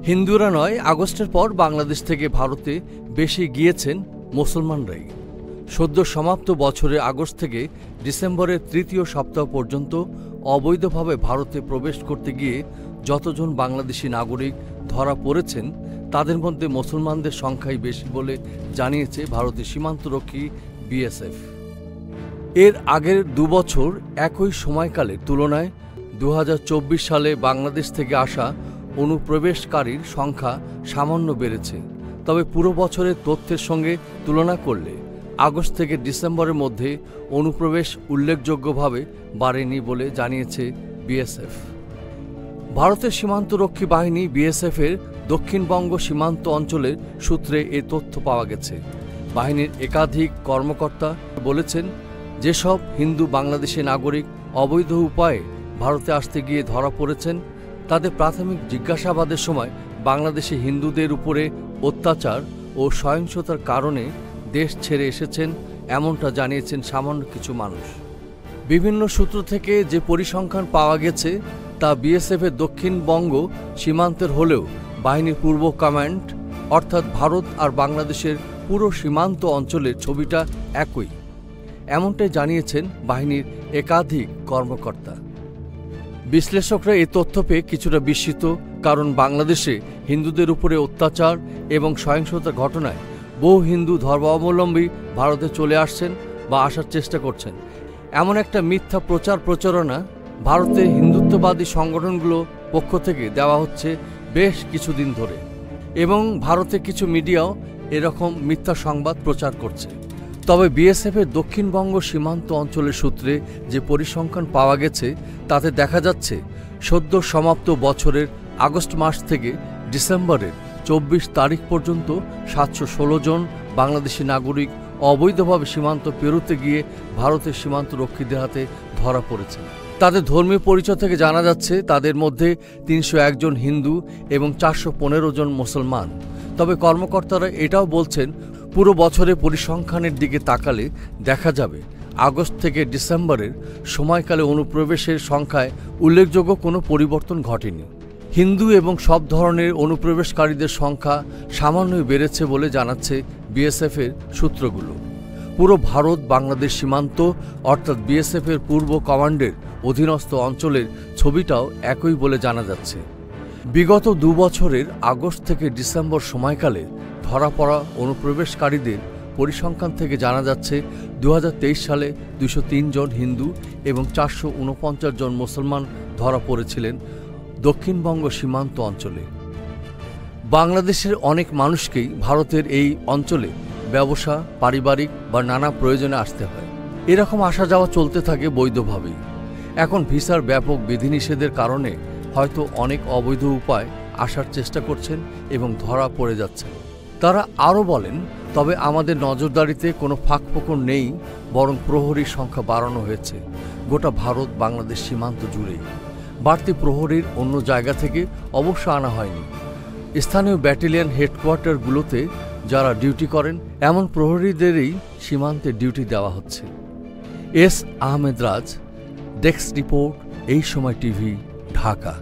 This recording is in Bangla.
হিন্দুরা নয়, আগস্টের পর বাংলাদেশ থেকে ভারতে বেশি গিয়েছেন মুসলমানরাই। সদ্য সমাপ্ত বছরের আগস্ট থেকে ডিসেম্বরের তৃতীয় সপ্তাহ পর্যন্ত অবৈধভাবে ভারতে প্রবেশ করতে গিয়ে যতজন বাংলাদেশি নাগরিক ধরা পড়েছেন তাদের মধ্যে মুসলমানদের সংখ্যাই বেশি বলে জানিয়েছে ভারতের সীমান্তরক্ষী বিএসএফ। এর আগের 2 বছর একই সময়কালের তুলনায় 2024 সালে বাংলাদেশ থেকে আসা অনুপ্রবেশকারীর সংখ্যা সামান্য বেড়েছে। তবে পুরো বছরের তথ্যের সঙ্গে তুলনা করলে আগস্ট থেকে ডিসেম্বরের মধ্যে অনুপ্রবেশ উল্লেখযোগ্যভাবে বাড়েনি বলে জানিয়েছে বিএসএফ। ভারতের সীমান্তরক্ষী বাহিনী বিএসএফের দক্ষিণবঙ্গ সীমান্ত অঞ্চলের সূত্রে এ তথ্য পাওয়া গেছে। বাহিনীর একাধিক কর্মকর্তা বলেছেন, যেসব হিন্দু বাংলাদেশি নাগরিক অবৈধ উপায়ে ভারতে আসতে গিয়ে ধরা পড়েছেন তাদের প্রাথমিক জিজ্ঞাসাবাদের সময় বাংলাদেশি হিন্দুদের উপরে অত্যাচার ও সহিংসতার কারণে দেশ ছেড়ে এসেছেন এমনটা জানিয়েছেন সামান্য কিছু মানুষ। বিভিন্ন সূত্র থেকে যে পরিসংখ্যান পাওয়া গেছে তা বিএসএফের দক্ষিণবঙ্গ সীমান্তের হলেও বাহিনীর পূর্ব কমান্ড অর্থাৎ ভারত আর বাংলাদেশের পুরো সীমান্ত অঞ্চলের ছবিটা একই, এমনটাই জানিয়েছেন বাহিনীর একাধিক কর্মকর্তা। বিশ্লেষকরা এই তথ্য পেয়ে কিছুটা বিস্মিত, কারণ বাংলাদেশে হিন্দুদের উপরে অত্যাচার এবং সহিংসতার ঘটনায় বহু হিন্দু ধর্মাবলম্বী ভারতে চলে আসছেন বা আসার চেষ্টা করছেন। এমন একটা মিথ্যা প্রচারণা ভারতে হিন্দুত্ববাদী সংগঠনগুলো পক্ষ থেকে দেওয়া হচ্ছে বেশ কিছুদিন ধরে, এবং ভারতে কিছু মিডিয়াও এরকম মিথ্যা সংবাদ প্রচার করছে। তবে বিএসএফের দক্ষিণবঙ্গ সীমান্ত অঞ্চলের সূত্রে যে পরিসংখ্যান পাওয়া গেছে তাতে দেখা যাচ্ছে সদ্য সমাপ্ত বছরের আগস্ট মাস থেকে ডিসেম্বরের 24 তারিখ পর্যন্ত 716 জন বাংলাদেশি নাগরিক অবৈধভাবে সীমান্ত পেরোতে গিয়ে ভারতের সীমান্তরক্ষীদের হাতে ধরা পড়েছে। তাদের ধর্মীয় পরিচয় থেকে জানা যাচ্ছে তাদের মধ্যে 301 জন হিন্দু এবং 415 জন মুসলমান। তবে কর্মকর্তারা এটাও বলছেন, পুরো বছরে পরিসংখ্যানের দিকে তাকালে দেখা যাবে আগস্ট থেকে ডিসেম্বরের সময়কালে অনুপ্রবেশের সংখ্যায় উল্লেখযোগ্য কোনো পরিবর্তন ঘটেনি। হিন্দু এবং সব ধরনের অনুপ্রবেশকারীদের সংখ্যা সামান্যই বেড়েছে বলে জানাচ্ছে বিএসএফের সূত্রগুলো। পুরো ভারত বাংলাদেশ সীমান্ত অর্থাৎ বিএসএফের পূর্ব কমান্ডের অধীনস্থ অঞ্চলের ছবিটাও একই বলে জানা যাচ্ছে। বিগত 2 বছরের আগস্ট থেকে ডিসেম্বর সময়কালে ধরা পড়া অনুপ্রবেশকারীদের পরিসংখ্যান থেকে জানা যাচ্ছে 2023 সালে 203 জন হিন্দু এবং 449 জন মুসলমান ধরা পড়েছিলেন দক্ষিণবঙ্গ সীমান্ত অঞ্চলে। বাংলাদেশের অনেক মানুষকেই ভারতের এই অঞ্চলে ব্যবসা, পারিবারিক বা নানা প্রয়োজনে আসতে হয়। এরকম আসা যাওয়া চলতে থাকে বৈধভাবেই। এখন ভিসার ব্যাপক বিধিনিষেধের কারণে হয়তো অনেক অবৈধ উপায় আসার চেষ্টা করছেন এবং ধরা পড়ে যাচ্ছেন। তারা আরও বলেন, তবে আমাদের নজরদারিতে কোনো ফাঁকফোকর নেই, বরং প্রহরীর সংখ্যা বাড়ানো হয়েছে গোটা ভারত বাংলাদেশ সীমান্ত জুড়েই। বাড়তি প্রহরীর অন্য জায়গা থেকে অবশ্য আনা হয়নি। স্থানীয় ব্যাটালিয়ন হেডকোয়ার্টারগুলোতে যারা ডিউটি করেন এমন প্রহরীদেরই সীমান্তে ডিউটি দেওয়া হচ্ছে। এস আহমেদ রাজ, ডেস্ক রিপোর্ট, এই সময় টিভি, ঢাকা।